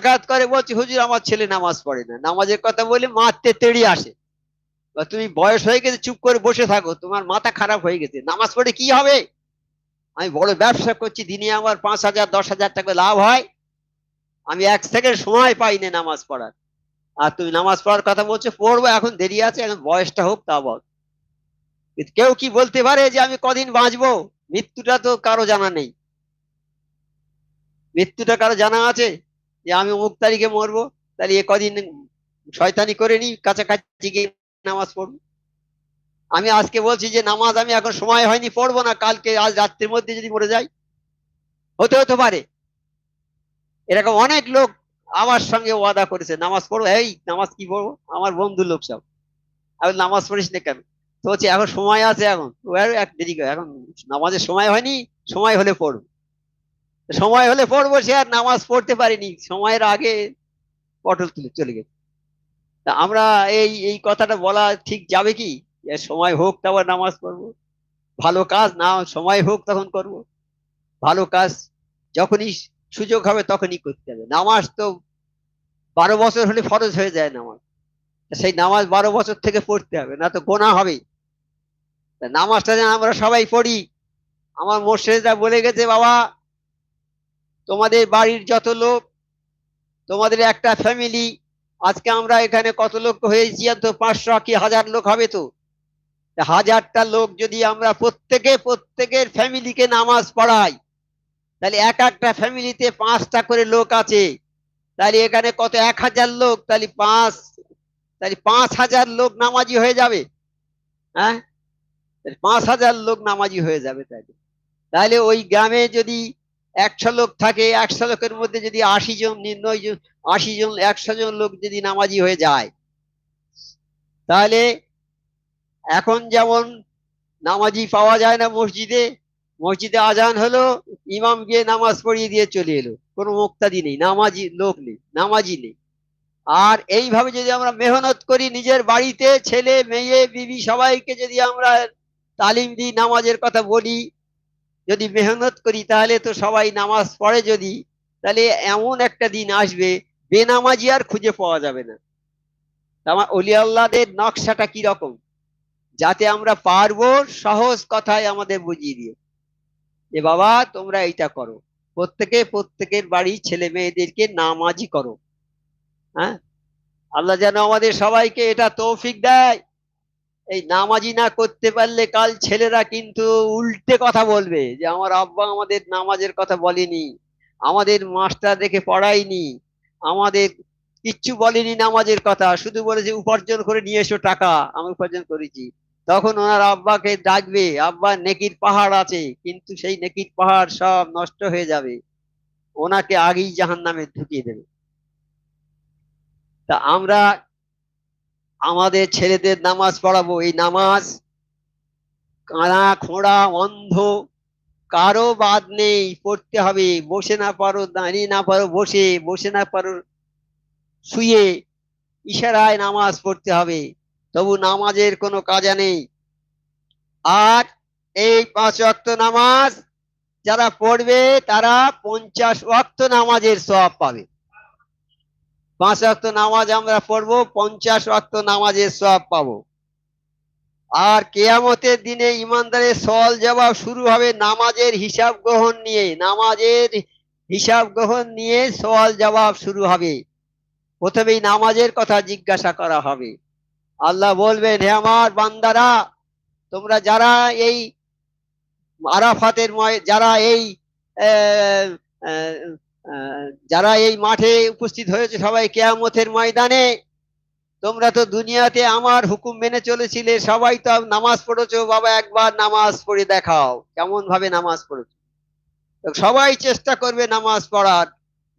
আঘাত করে, বলছি হুজুর আমার ছেলে নামাজ পড়ে না, নামাজের কথা বলে মারতে তেড়ি আসে। বা তুমি বয়স হয়ে গেছে, চুপ করে বসে থাকো, তোমার মাথা খারাপ হয়ে গেছে, নামাজ পড়ে কি হবে? আমি বড় ব্যবসা করছি, দিনে আমার 5,000 10,000 টাকা লাভ হয়, আমি এক সেকেন্ড সময় পাই না নামাজ পড়ার। আর তুমি নামাজ পড়ার কথা বলছো, পড়বো, এখন দেরি আছে, এখন বয়সটা হোক তা বল। কেউ কি বলতে পারে যে আমি কদিন বাঁচবো? মৃত্যুটা তো কারো জানা নেই। মৃত্যুটা কারো জানা আছে যে আমি অমুক তারিখে মরবো? তাহলে এ কদিন শয়তানি করে নি, কাছাকাছি গিয়ে নামাজ পড়বো। আমি আজকে বলছি যে নামাজ আমি এখন সময় হয়নি, পড়বো না, কালকে আজ রাত্রির মধ্যে যদি মরে যাই, হতে হতে পারে। এরকম অনেক লোক আমার সঙ্গে ওয়াদা করেছে নামাজ পড়বো, এই নামাজ কি পড়বো, আমার বন্ধু লোক সব। আমি নামাজ পড়িস না কেন? তো হচ্ছে এখন সময় আছে, এখন ও আর এক দেরি করে, এখন নামাজের সময় হয়নি, সময় হলে পড়বো। সময় হলে পড়বো, সে আর নামাজ পড়তে পারিনি, সময়ের আগে পটল তুলে চলে গেছে। তা আমরা এই এই কথাটা বলা ঠিক যাবে কি? যে সময় হোক তারপর নামাজ পড়বো, ভালো কাজ না সময় হোক তখন করব। ভালো কাজ যখনই সুযোগ হবে তখনই করতে হবে। নামাজ তো 12 বছর হলে ফরজ হয়ে যায় নামাজ, সেই নামাজ 12 বছর থেকে পড়তে হবে, না তো গোনা হবে। নামাজটা যেন আমরা সবাই পড়ি। আমার মোর্শেদরা বলে গেছে, বাবা তোমাদের বাড়ির যত লোক, তোমাদের একটা ফ্যামিলি, আজকে আমরা এখানে কত লোক হয়েছি, তো 500 কি 1000 লোক হবে, তো 1000টা লোক যদি আমরা প্রত্যেকের ফ্যামিলিকে নামাজ পড়াই, তাহলে এক একটা ফ্যামিলিতে 5টা করে লোক আছে, তাহলে এখানে কত 1000 লোক, তাহলে 5,000 লোক নামাজি হয়ে যাবে। হ্যাঁ, 5,000 লোক নামাজি হয়ে যাবে। তাহলে তাহলে ওই গ্রামে যদি 100 লোক থাকে, 100 লোকের মধ্যে যদি 80 জন 90 জন, 80 জন 100 জন লোক যদি নামাজি হয়ে যায়, তাহলে এখন যেমন নামাজি পাওয়া যায় না মসজিদে, মসজিদে আজান হলো, ইমাম গিয়ে নামাজ পড়িয়ে দিয়ে চলে এলো, কোনো মুক্তাদি নেই, নামাজি লোক নেই, নামাজি নেই। আর এইভাবে যদি আমরা মেহনত করি, নিজের বাড়িতে ছেলে মেয়ে বিবি সবাইকে যদি আমরা তালিম দিই, নামাজের কথা বলি, যদি মেহনত করি, তাহলে তো সবাই নামাজ পড়ে যদি, তাহলে এমন একটা দিন আসবে বেনামাজি আর খুঁজে পাওয়া যাবে না। আমার অলি আল্লাহদের নকশাটা কি রকম, যাতে আমরা পারবো সহজ কথায় আমাদের বুঝিয়ে দিয়ে, যে বাবা তোমরা এইটা করো, প্রত্যেকের বাড়ি ছেলে মেয়েদেরকে নামাজি করো। হ্যাঁ, আল্লাহ যেন আমাদের সবাইকে এটা তৌফিক দেয়। এই নামাজি না করতে পারলে কাল ছেলেরা কিন্তু উল্টে কথা বলবে, যে আমার আব্বা আমাদের নামাজের কথা বলেনি, আমাদের মাস্টার দেখে পড়ায়নি, আমাদের কিচ্ছু বলেনি নামাজের কথা, শুধু বলেছে উপার্জন করে নিয়ে এসো টাকা, আমি উপার্জন করেছি। তখন ওনার আব্বাকে ডাকবে, আব্বা নেকির পাহাড় আছে, কিন্তু সেই নেকির পাহাড় সব নষ্ট হয়ে যাবে, ওনাকে আগেই জাহান্নামে ঢুকিয়ে দেবে। তা আমরা আমাদের ছেলেদের নামাজ পড়াবো, এই নামাজ কানা খোঁড়া অন্ধ কারো বাদ নেই, পড়তে হবে, বসে না পারো দাঁড়িয়ে, না পারো বসে, বসে না পারো শুয়ে, ইশারায় নামাজ পড়তে হবে, তবু নামাজের কোনো কাজা নেই। আর এই 5 ওয়াক্ত নামাজ যারা পড়বে, তারা 50 ওয়াক্ত নামাজের সওয়াব পাবে। 5 ওয়াক্ত নামাজ আমরা পড়বো, 50 ওয়াক্ত নামাজের সওয়াব পাবো। আর কেয়ামতের দিনে ইমানদারের সওয়াল জবাব শুরু হবে নামাজের হিসাব গ্রহণ নিয়ে, নামাজের হিসাব গ্রহণ নিয়ে সওয়াল জবাব শুরু হবে। প্রথমেই নামাজের কথা জিজ্ঞাসা করা হবে। আল্লাহ বলবেন, হে আমার বান্দারা, তোমরা যারা এই আরাফাতের যারা এই আহ, আহ, যারা এই মাঠে উপস্থিত হয়েছে সবাই কিয়ামতের ময়দানে, তোমরা তো দুনিয়াতে আমার হুকুম মেনে চলেছিলে, সবাই তো নামাজ পড়েছো, বাবা একবার নামাজ পড়ে দেখাও কেমন ভাবে নামাজ পড়েছো। তো সবাই চেষ্টা করবে নামাজ পড়ার,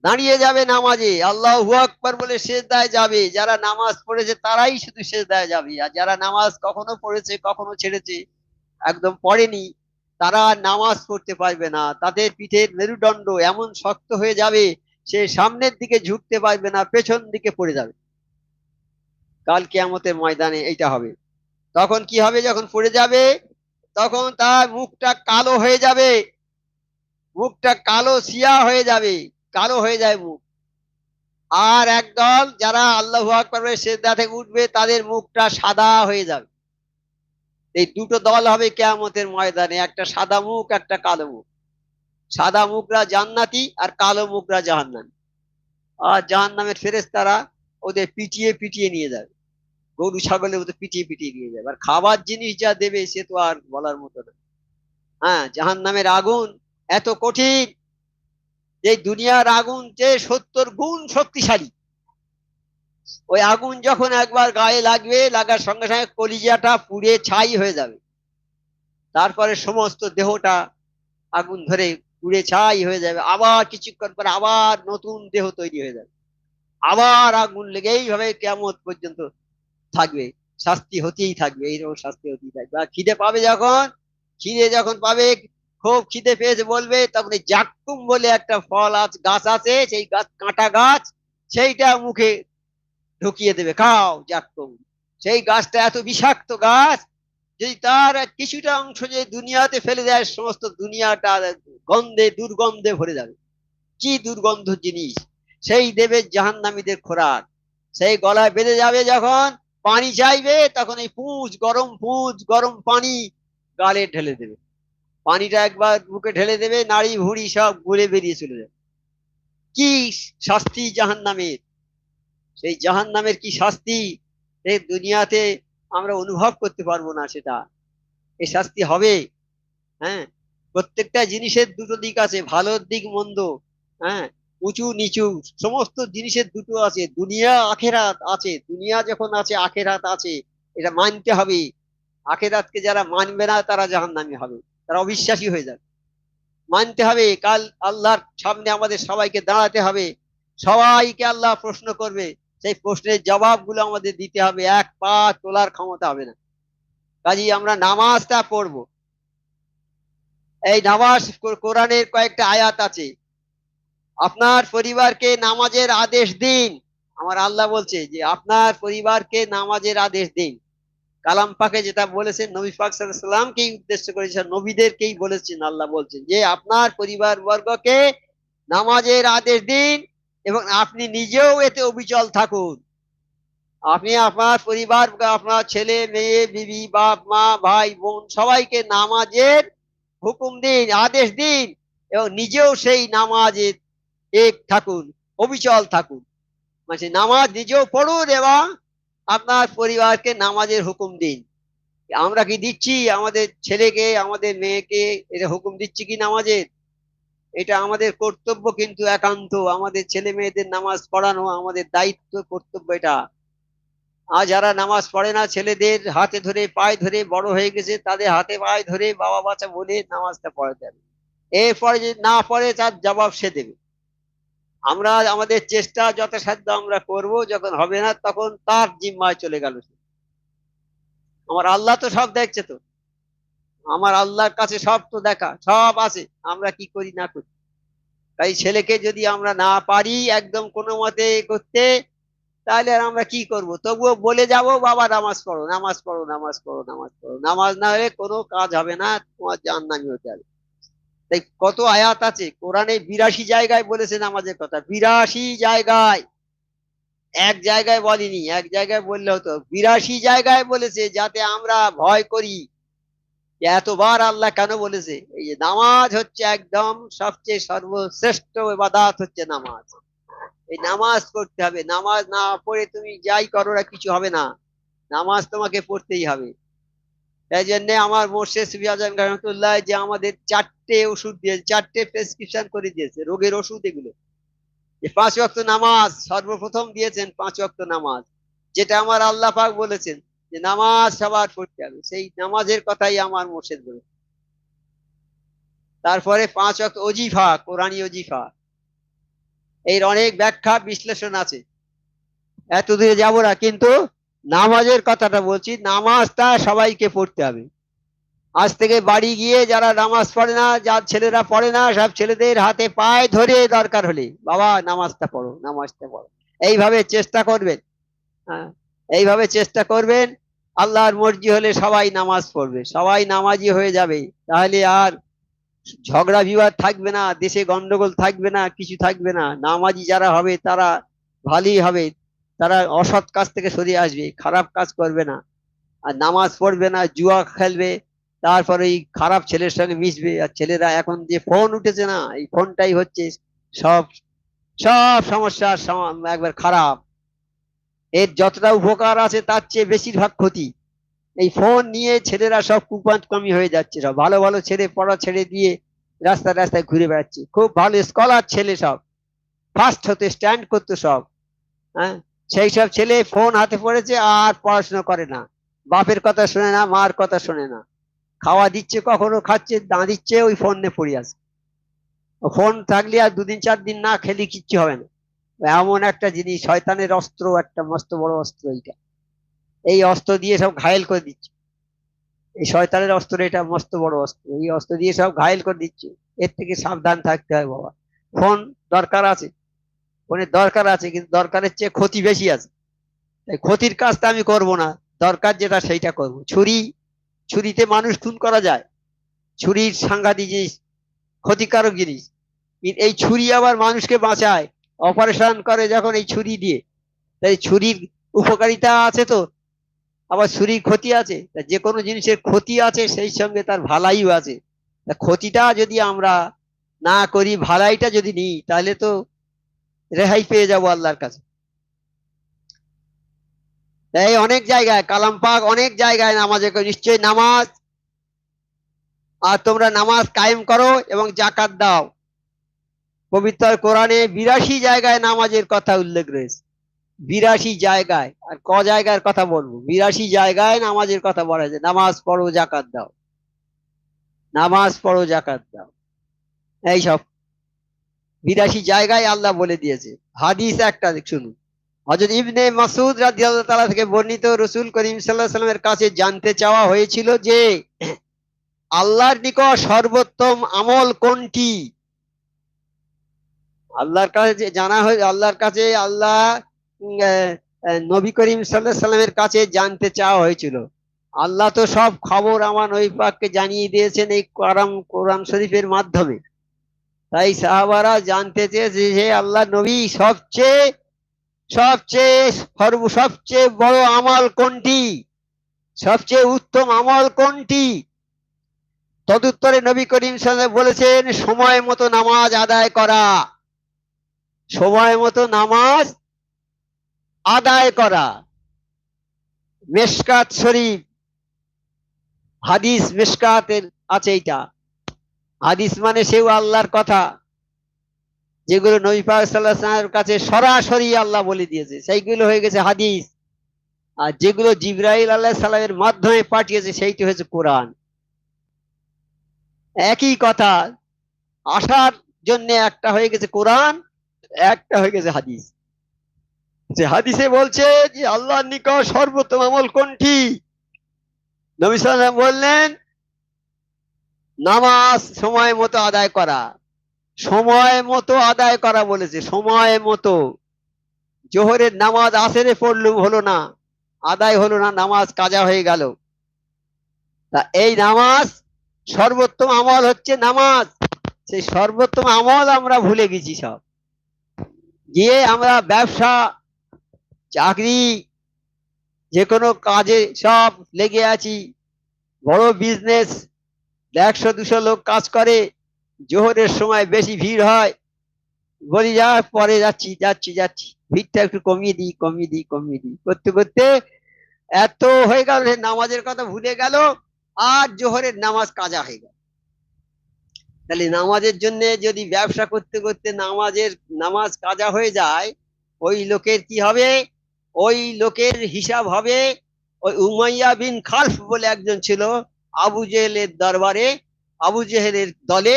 দাঁড়িয়ে যাবে নামাজে, আল্লাহু আকবার বলে সেজদায় যাবে, যারা নামাজ পড়েছে তারাই শুধু সেজদায় যাবে, আর যারা নামাজ কখনো পড়েছে কখনো ছেড়েছে, একদম পড়েনি, তারা নামাজ পড়তে পারবে না, তাদের পিঠের মেরুদণ্ড এমন শক্ত হয়ে যাবে, সে সামনের দিকে ঝুঁকতে পারবে না, পেছন দিকে পড়ে যাবে। কাল কিয়ামতের ময়দানে এইটা হবে। তখন কি হবে, যখন পড়ে যাবে, তখন তার মুখটা কালো হয়ে যাবে, মুখটা কালো সিয়া হয়ে যাবে, কালো হয়ে যায় মুখ। আর একদল যারা আল্লাহু আকবার বলে সিজদা থেকে উঠবে তাদের মুখটা সাদা হয়ে যাবে। এই দুটো দল হবে কিয়ামতের ময়দানে, একটা সাদা মুখ একটা কালো মুখ। সাদা মুখরা জান্নাতি আর কালো মুখরা জাহান্নামী। আর জাহান্নামের ফেরেশতারা ওদের পিটিয়ে পিটিয়ে নিয়ে যাবে, গরু ছাগলের মতো পিটিয়ে পিটিয়ে নিয়ে যাবে। আর খাবার জিনিস যা দেবে সে তো আর বলার মতো না। হ্যাঁ, জাহান্নামের আগুন এত কঠিন যে দুনিয়ার আগুন যে 70 গুণ শক্তিশালী। ওই আগুন যখন একবার গায়ে লাগবে, লাগার সঙ্গে সঙ্গে কলিজাটা পুড়ে ছাই হয়ে যাবে। তারপরে সমস্ত দেহটা আগুন ধরে পুড়ে ছাই হয়ে যাবে, আবার কিছুক্ষণ পরে আবার নতুন দেহ তৈরি হয়ে যাবে, আবার আগুন লেগে এইভাবে কিয়ামত পর্যন্ত থাকবে। শাস্তি হতেই থাকবে, এইরকম শাস্তি হতেই থাকবে। আর খিদে পাবে যখন, খিদে যখন পাবে, খুব খিদে পেয়েছে বলবে, তখন এই জাক্কুম বলে একটা ফল আছে, গাছ আছে, সেই গাছ কাঁটা গাছ, সেইটা মুখে ঢুকিয়ে দেবে, খাও জাক্কুম। সেই গাছটা এত বিষাক্ত গাছ, যদি তার কিছুটা অংশ যে দুনিয়াতে ফেলে দেয়, সমস্ত দুনিয়াটা গন্ধে দুর্গন্ধে ভরে যাবে। কি দুর্গন্ধ জিনিস! সেই দেবে জাহান্নামীদের খোরাক। সেই গলায় বেঁধে যাবে, যখন পানি চাইবে তখন এই পুঁজ গরম পানি গালে ঢেলে দেবে। পানিটা একবার বুকে ঢেলে দেবে, নাড়ি ভুড়ি সব ঘুরে বেরিয়ে চলে যাবে। কি শাস্তি জাহান্নামের! সেই জাহান্নামের কি শাস্তি! এই দুনিয়াতে আমরা অনুভব করতে পারবো না সেটা। এই শাস্তি হবে। হ্যাঁ, প্রত্যেকটা জিনিসের দুটো দিক আছে, ভালোর দিক মন্দ। হ্যাঁ, উঁচু নিচু সমস্ত জিনিসের দুটো আছে, দুনিয়া আখেরাত আছে। দুনিয়া যখন আছে আখেরাত আছে, এটা মানতে হবে। আখেরাতকে যারা মানবে না তারা জাহান্নামী হবে, তারা অবিশ্বাসী হয়ে যাবে। মানতে হবে, কাল আল্লাহর সামনে আমাদের সবাইকে দাঁড়াতে হবে, সবাইকে আল্লাহ প্রশ্ন করবে। সেই প্রশ্নের জবাবগুলো আমাদের দিতে হবে, এক পা তোলার ক্ষমতা হবে না। কাজেই আমরা নামাজটা পড়বো। এই নামাজ, কোরআনের কয়েকটা আয়াত আছে, আপনার পরিবারকে নামাজের আদেশ দিন। আমার আল্লাহ বলছে যে আপনার পরিবারকে নামাজের আদেশ দিন। কালাম পাকে যেটা বলেছেন, নবী পাক সাল্লাল্লাহু আলাইহি সাল্লামকেই উদ্দেশ্য করেছেন, নবীদেরকেই বলেছেন। আল্লাহ বলছেন যে আপনার পরিবার বর্গকে নামাজের আদেশ দিন এবং আপনি নিজেও এতে অবিচল থাকুন। আপনি আপনার পরিবার, আপনার ছেলে মেয়ে, বিবি, বাপ মা, ভাই বোন সবাইকে নামাজের হুকুম দিন, আদেশ দিন, এবং নিজেও সেই নামাজের এক থাকুন, অবিচল থাকুন। মানে নামাজ নিজেও পড়ুন এবং আপনার পরিবারকে নামাজের হুকুম দিন। আমরা কি দিচ্ছি আমাদের ছেলেকে, আমাদের মেয়েকে এটা হুকুম দিচ্ছি কি নামাজের? এটা আমাদের কর্তব্য, কিন্তু একান্ত আমাদের ছেলে মেয়েদের নামাজ পড়ানো আমাদের দায়িত্ব, কর্তব্য এটা। আর যারা নামাজ পড়ে না, ছেলেদের হাতে ধরে পায়ে ধরে, বড় হয়ে গেছে তাদের হাতে পায়ে ধরে বাবা বাচ্চা বলে নামাজটা পড়াতে হবে। এরপরে যদি না পড়ে তার জবাব সে দেবে। আমরা আমাদের চেষ্টা যথাসাধ্য আমরা করব, যখন হবে না তখন তার জিম্মায় চলে গেল। আমার আল্লাহ তো সব দেখছে তো, আমার আল্লাহর কাছে সব তো দেখা সব আছে, আমরা কি করি না করি। তাই ছেলেকে যদি আমরা না পারি একদম কোনো মতে করতে, তাহলে আর আমরা কি করব? তবুও বলে যাব, বাবা নামাজ পড়ো, নামাজ পড়ো, নামাজ পড়ো, নামাজ পড়ো। নামাজ না হলে কোনো কাজ হবে না, তোমার জাহান্নামী হতে হবে। তাই কত আয়াত আছে কোরআনে, 82 জায়গায় বলেছে নামাজের কথা, 82 জায়গায়। এক জায়গায় বলেনি, এক জায়গায় বললে হতো, 82 জায়গায় বলেছে, যাতে আমরা ভয় করি। এতবার আল্লাহ কেন বলেছে? এই যে নামাজ হচ্ছে একদম সবচেয়ে সর্বশ্রেষ্ঠ ইবাদত হচ্ছে নামাজ। এই নামাজ পড়তে হবে, নামাজ না পড়ে তুমি যাই করো না, কিছু হবে না। নামাজ তোমাকে পড়তেই হবে। তাই জন্য আমার মোর্শেদ সুফি আজম রহমতুল্লাহ যে আমাদের 4টে ওষুধ দিয়েছে, 4টে প্রেসক্রিপশন করে দিয়েছে, রোগের ওষুধ এগুলো। যে 5 ওয়াক্ত নামাজ সর্বপ্রথম দিয়েছেন, 5 ওয়াক্ত নামাজ, যেটা আমার আল্লাহ পাক বলেছেন যে নামাজ সবার পড়তে হবে, সেই নামাজের কথাই আমার মোর্শেদ বলেছে। তারপরে 5 ওয়াক্ত ওজিফা, কোরআনী ওজিফা, এর অনেক ব্যাখ্যা বিশ্লেষণ আছে, এত দূরে যাবো না। কিন্তু নামাজের কথাটা বলছি, নামাজটা সবাইকে পড়তে হবে। আজ থেকে বাড়ি গিয়ে যারা নামাজ পড়ে না, যার ছেলেরা পড়ে না, সব ছেলেদের হাতে পায়ে ধরে দরকার হলে, বাবা নামাজটা পড়ো, নামাজটা পড়ো, এইভাবে চেষ্টা করবেন। হ্যাঁ, এইভাবে চেষ্টা করবেন। আল্লাহর মর্জি হলে সবাই নামাজ পড়বে, সবাই নামাজি হয়ে যাবে। তাহলে আর ঝগড়া বিবাদ থাকবে না, দেশে গন্ডগোল থাকবে না, কিছু থাকবে না। নামাজি যারা হবে তারা ভালোই হবে, তারা অসৎ কাজ থেকে সরে আসবে, খারাপ কাজ করবে না, আর নামাজ পড়বে না, জুয়া খেলবে, তারপরে এই খারাপ ছেলের সঙ্গে মিশবে। আর ছেলেরা এখন যে ফোন উঠেছে না, এই ফোনটাই হচ্ছে সব সব সমস্যার একবার খারাপ। এর যতটা উপকার আছে তার চেয়ে বেশিরভাগ ক্ষতি। এই ফোন নিয়ে ছেলেরা সব কুপান্তকামী হয়ে যাচ্ছে, সব ভালো ভালো ছেলে পড়া ছেড়ে দিয়ে রাস্তায় রাস্তায় ঘুরে বেড়াচ্ছে, খুব ভালো স্কলার ছেলে সব, ফার্স্ট হতে স্ট্যান্ড করতো সব। হ্যাঁ, সেই সব ছেলে ফোন হাতে পড়েছে আর পড়াশোনা করে না, বাপের কথা শোনে না, মার কথা শোনে না, খাওয়া দিচ্ছে কখনো খাচ্ছে, দিচ্ছে ওই ফোন নিয়ে পড়ে আছে। ফোন থাকলে আর দুদিন চার দিন না খেলে কিচ্ছু হবে না। এমন একটা জিনিস, শয়তানের অস্ত্র, একটা মস্ত বড় অস্ত্র এইটা। এই অস্ত্র দিয়ে সব ঘায়েল করে দিচ্ছে। এই শয়তানের অস্ত্র এটা মস্ত বড় অস্ত্র, এই অস্ত্র দিয়ে সব ঘায়েল করে দিচ্ছে। এর থেকে সাবধান থাকতে হয় বাবা। ফোন দরকার আছে, ফোনের দরকার আছে, কিন্তু দরকারের চেয়ে ক্ষতি বেশি আছে। তাই ক্ষতির কাজটা আমি করব না, দরকার যেটা সেইটা করব। ছুরিতে মানুষ খুন করা যায়, ছুরির সাংঘাতিক জিনিস, ক্ষতিকারক জিনিস। এই ছুরি আবার মানুষকে বাঁচায়, অপারেশন করে যখন এই ছুরি দিয়ে। তাই ছুরির উপকারিতা আছে তো, আবার ছুরির ক্ষতি আছে। তা যে কোনো জিনিসের ক্ষতি আছে সেই সঙ্গে তার ভালাইও আছে। তা ক্ষতিটা যদি আমরা না করি, ভালাইটা যদি নিই, তাহলে তো রেহাই পেয়ে যাবো আল্লাহর কাছে। তাই অনেক জায়গায় কালাম পাক, অনেক জায়গায় নামাজে নিশ্চয়ই নামাজ, আর তোমরা নামাজ কায়েম করো এবং জাকাত দাও। পবিত্র কোরআনে 82 জায়গায় নামাজের কথা উল্লেখ রয়েছে, 82 জায়গায়। আর জায়গার কথা বলবো, 82 জায়গায় নামাজের কথা বলা হয়েছে, নামাজ পড়ো জাকাত দাও, নামাজ পড়ো জাকাত দাও, এইসব 82 জায়গায় আল্লাহ বলে দিয়েছে। হাদিস একটা শুনুন, হযরত ইবনে মাসউদ রাদিয়াল্লাহু তাআলা থেকে বর্ণিত, রাসূল করিম সাল্লাল্লাহু আলাইহি ওয়াসাল্লামের কাছে জানতে চাওয়া হয়েছিল যে আল্লাহর নিকট সর্বোত্তম আমল কোনটি। আল্লাহর কাছে জানা হয়, আল্লাহর কাছে আল্লাহ নবী করিম সাল্লাল্লাহু আলাইহি সাল্লামের কাছে জানতে চাওয়া হয়েছিল। আল্লাহ তো সব খবর আমার নবী পাককে জানিয়ে দিয়েছেন এই কোরআন শরীফের মাধ্যমে। তাই সাহাবারা জানতে চেয়েছে যে আল্লাহ নবী সবচেয়ে সবচেয়ে সবচেয়ে বড় আমল কোনটি, সবচেয়ে উত্তম আমল কোনটি। তদুত্তরে নবী করিম সাল্লাল্লাহু আলাইহি ওয়াসাল্লাম বলেছেন, সময় মতো নামাজ আদায় করা, সময় মতো নামাজ আদায় করা। মেশকাত শরীফ হাদিস, মেশকাতের আছে এইটা। হাদিস মানে সেও আল্লাহর কথা, যেগুলো নবী পাক সাল্লাল্লাহু আলাইহি ওয়াসাল্লামের কাছে সরাসরি আল্লাহ বলে দিয়েছে, সেইগুলো হয়ে গেছে হাদিস। আর যেগুলো জিবরাইল আলাইহিস সালামের মাধ্যমে পাঠিয়েছে সেইটি হয়েছে কোরআন। একই কথা, আসার জন্য একটা হয়ে গেছে কোরআন, একটা হয়ে গেছে হাদিস। যে হাদিসে বলছে যে আল্লাহর নিকট সর্বোত্তম আমল কোনটি, নবী সাল্লাল্লাহু আলাইহি ওয়াসাল্লাম বললেন নামাজ সময় মতো আদায় করা। সময় মতো আদায় করা বলেছে, সময় মতো। জোহরের নামাজ আসরে পড়লুম, হলো না, আদায় হলো না, নামাজ কাজা হয়ে গেল। তা এই নামাজ সর্বোত্তম আমল হচ্ছে নামাজ। সেই সর্বোত্তম আমল আমরা ভুলে গেছি সব, গিয়ে আমরা ব্যবসা, চাকরি, যে কোনো কাজে সব লেগে আছি। বড় বিজনেস, 100-200 লোক কাজ করে, জোহরের সময় বেশি ভিড় হয়, বলি যা পরে যাচ্ছি যাচ্ছি যাচ্ছি, ভিড়টা একটু কমিয়ে দিই কমিয়ে দিই কমিয়ে দিই, করতে করতে এত হয়ে গেল নামাজের কথা ভুলে গেল, আর জোহরের নামাজ কাজা হয়ে গেল। তাহলে নামাজের জন্য যদি ব্যবসা করতে করতে নামাজ কাজা হয়ে যায়, ওই লোকের কি হবে? ওই লোকের হিসাব হবে, ওই উমাইয়া বিন খালফ বলে একজন ছিল আবু জেহেলের দরবারে, আবু জেহেলের দলে।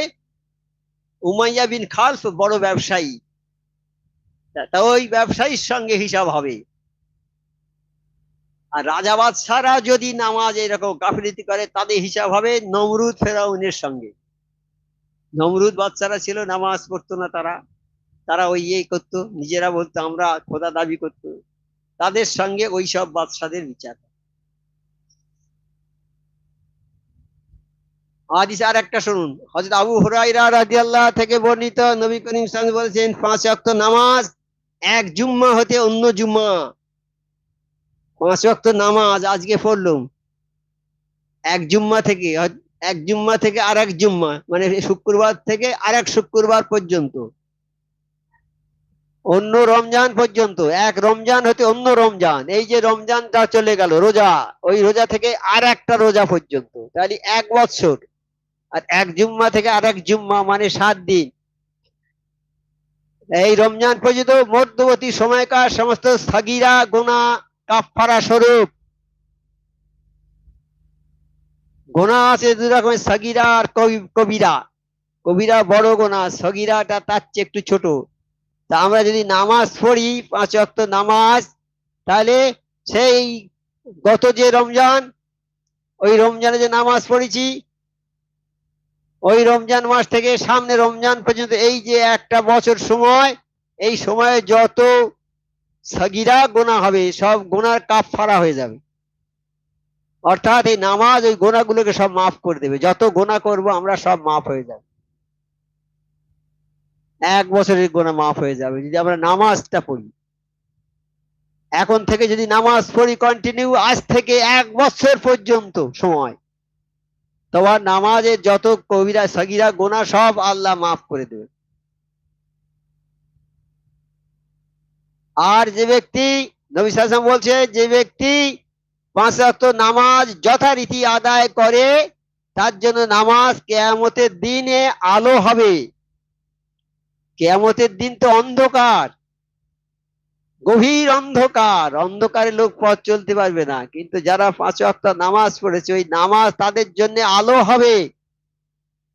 উমাইয়া বিন খালফ বড় ব্যবসায়ী, তা ওই ব্যবসায়ীর সঙ্গে হিসাব হবে। আর রাজা বাদশারা যদি নামাজ এরকম গাফিলতি করে, তাদের হিসাব হবে নমরুদ ফেরাউনের সঙ্গে। নমরুদ বাদশারা ছিল, নামাজ পড়তো না তারা, তারা ওই করতো, নিজেরা বলতো আমরা খোদা দাবি করতো, তাদের সঙ্গে ওই সব বাদশাদের বিচার। হাদিস আর একটা শুনুন, হযরত আবু হুরায়রা রাদিয়াল্লাহু থেকে বর্ণিত, নবী করিম সাল্লাল্লাহু আলাইহি ওয়াসাল্লাম বলেছেন 5 ওয়াক্ত নামাজ এক জুম্মা হতে অন্য জুম্মা, 5 ওয়াক্ত নামাজ আজকে পড়লাম, এক জুম্মা থেকে এক জুম্মা থেকে আর এক জুম্মা, মানে শুক্রবার থেকে আর এক শুক্রবার পর্যন্ত, অন্য রমজান পর্যন্ত, এক রমজান হতে অন্য রমজান, এই যে রমজানটা চলে গেল রোজা, ওই রোজা থেকে আর একটা রোজা পর্যন্ত, তাহলে 1 বছর। আর এক জুম্মা থেকে আর এক জুম্মা মানে 7 দিন। এই রমজান পর্যন্ত মধ্যবর্তী সময়কার সমস্ত সাগিরা গুনাহ কাফফারা স্বরূপ। গুনাহ আছে 2 রকমের, সাগিরা আর কবিরা। কবিরা বড় গুনাহ, সগিরাটা তার চেয়ে একটু ছোট। তা আমরা যদি নামাজ পড়ি 5 ওয়াক্ত নামাজ, তাহলে সেই গত যে রমজান, ওই রমজানে যে নামাজ পড়েছি, ওই রমজান মাস থেকে সামনে রমজান পর্যন্ত, এই যে একটা বছর সময়, এই সময়ে যত সগিরা গুনাহ হবে সব গুনার কাফফারা হয়ে যাবে। অর্থাৎ এই নামাজ ওই গুনাহগুলোকে সব মাফ করে দেবে, যত গুনাহ করব আমরা সব মাফ হয়ে যাবে, 1 বছরের গুনাহ মাফ হয়ে যাবে যদি আমরা নামাজটা পড়ি। এখন থেকে যদি নামাজ পড়ি কন্টিনিউ, আজ থেকে 1 বছর পর্যন্ত সময়, তোমার নামাজের যত কবিরা সগিরা গুনাহ সব আল্লাহ মাফ করে দেবে। আর যে ব্যক্তি, নবী সাল্লাল্লাহু আলাইহি ওয়াসাল্লাম বলছে, যে ব্যক্তি 5 ওয়াক্ত নামাজ যথারীতি আদায় করে, তার জন্য নামাজ কিয়ামতের দিনে আলো হবে। কিয়ামতের দিন তো অন্ধকার, গভীর অন্ধকার, অন্ধকারে লোক পথ চলতে পারবে না, কিন্তু যারা 5 ওয়াক্ত নামাজ পড়েছে, ওই নামাজ তাদের জন্য আলো হবে,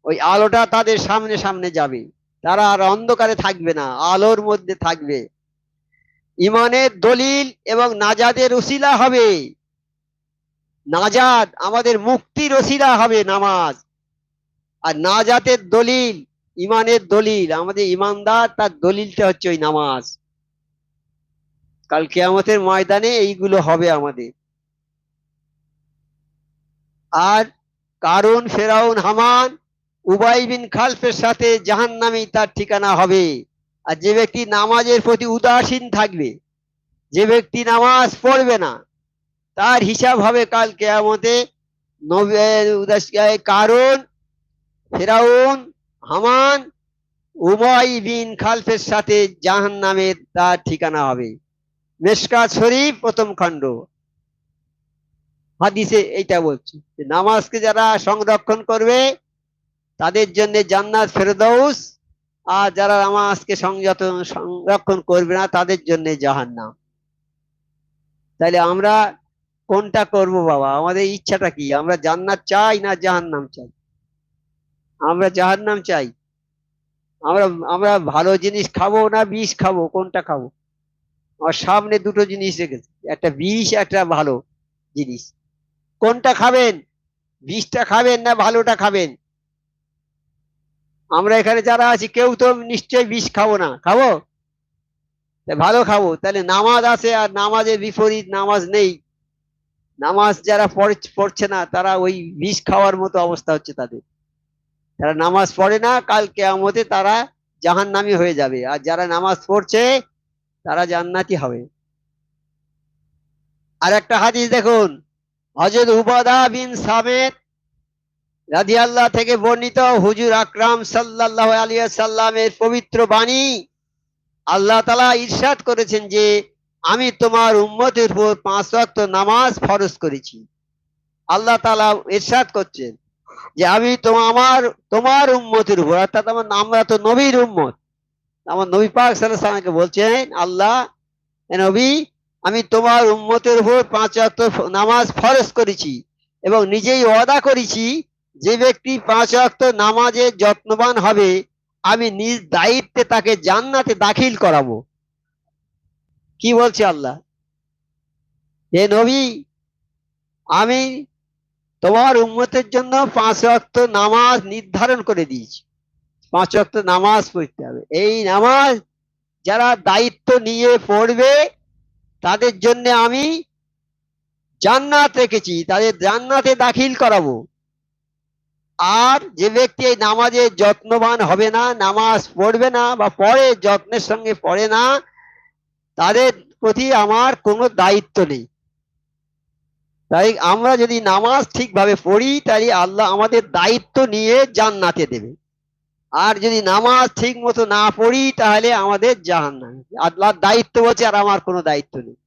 ওই আলোটা তাদের সামনে সামনে যাবে, তারা আর অন্ধকারে থাকবে না, আলোর মধ্যে থাকবে। ইমানের দলিল এবং নাজাদের উসিলা হবে, নাজাত আমাদের মুক্তির উসিলা হবে নামাজ। আর নাজাতের দলিল, ইমানের দলিল, আমাদের ইমানদার তার দলিলটা হচ্ছে ওই নামাজ। কাল কিয়ামতের ময়দানে এইগুলো হবে আমাদের। আর কারুন, ফেরাউন, হামান, উবাই বিন খালফের সাথে জাহান্নামে তার ঠিকানা হবে। আর যে ব্যক্তি নামাজের প্রতি উদাসীন থাকবে, যে ব্যক্তি নামাজ পড়বে না, তার হিসাব হবে কাল কিয়ামতে কারুন, ফেরাউন, হামান, উবাই বিন খালফের সাথে জাহান্নামে তার ঠিকানা হবে। মিশকাত শরীফ 1ম খণ্ড, হাদিসে এইটা বলছে যে নামাজকে যারা সংরক্ষণ করবে তাদের জন্য জান্নাত ফেরদৌস, আর যারা নামাজকে সংরক্ষণ করবে না তাদের জন্য জাহান্নাম। তাহলে আমরা কোনটা করব বাবা? আমাদের ইচ্ছাটা কি? আমরা জান্নাত চাই না জাহান্নাম চাই? আমরা জাহান্নাম চাই। আমরা আমরা ভালো জিনিস খাবো না বিষ খাবো? কোনটা খাবো? আমার সামনে দুটো জিনিস রেখেছে, একটা বিষ, একটা ভালো জিনিস। কোনটা খাবেন? বিষটা খাবেন না ভালোটা খাবেন? আমরা এখানে যারা আছি কেউ তো নিশ্চয়ই বিষ খাবো না, খাবো ভালো খাবো। তাহলে নামাজ আছে আর নামাজের বিপরীত নামাজ নেই, নামাজ যারা পড়ছে না তারা ওই বিষ খাওয়ার মতো অবস্থা হচ্ছে তাদের। যারা নামাজ পড়ে না কাল কিয়ামতে তারা জাহান্নামী হয়ে যাবে, আর যারা নামাজ পড়ছে তারা জান্নাতি হবে। আর একটা হাদিস দেখুন, হযরত উবাদা বিন সামিত রাদিয়াল্লাহু থেকে বর্ণিত, হুজুর আকরাম সাল্লাল্লাহু আলাইহি ওয়াসাল্লামের পবিত্র বাণী, আল্লাহ তাআলা ইরশাদ করেছেন যে আমি তোমার উম্মতের উপর 5 ওয়াক্ত নামাজ ফরজ করেছি। আল্লাহ তাআলা ইরশাদ করছেন যে আমি তোমার উম্মতের উপর, অর্থাৎ আমরা তো নবীর উম্মত, আমার নবী পাক সাল্লাল্লাহু আলাইহি ওয়াসাল্লামকে বলছেন আল্লাহ, নবী আমি তোমার উম্মতের উপর 5 ওয়াক্ত নামাজ ফরজ করেছি, এবং নিজেই ওয়াদা করেছি যে ব্যক্তি 5 ওয়াক্ত নামাজে যত্নবান হবে আমি নিজ দায়িত্বে তাকে জান্নাতে দাখিল করাবো। কি বলছে আল্লাহ? হে নবী, আমি তোমার উম্মতের জন্য 5 ওয়াক্ত নামাজ নির্ধারণ করে দিয়েছি, 5 ওয়াক্ত নামাজ পড়তে হবে। এই নামাজ যারা দায়িত্ব নিয়ে পড়বে তাদের জন্য আমি জান্নাত রেখেছি, তাদের জান্নাতে দাখিল করাবো। আর যে ব্যক্তি এই নামাজে যত্নবান হবে না, নামাজ পড়বে না বা পড়ে যত্নের সঙ্গে পড়ে না, তাদের প্রতি আমার কোনো দায়িত্ব নেই। তাই আমরা যদি নামাজ ঠিকভাবে পড়ি তাহলে আল্লাহ আমাদের দায়িত্ব নিয়ে জান্নাতে দেবে। আর যদি নামাজ ঠিক মতো না পড়ি তাহলে আমাদের জাহান্নামে। আল্লাহর দায়িত্ব বলছে আর আমার কোনো দায়িত্ব নেই।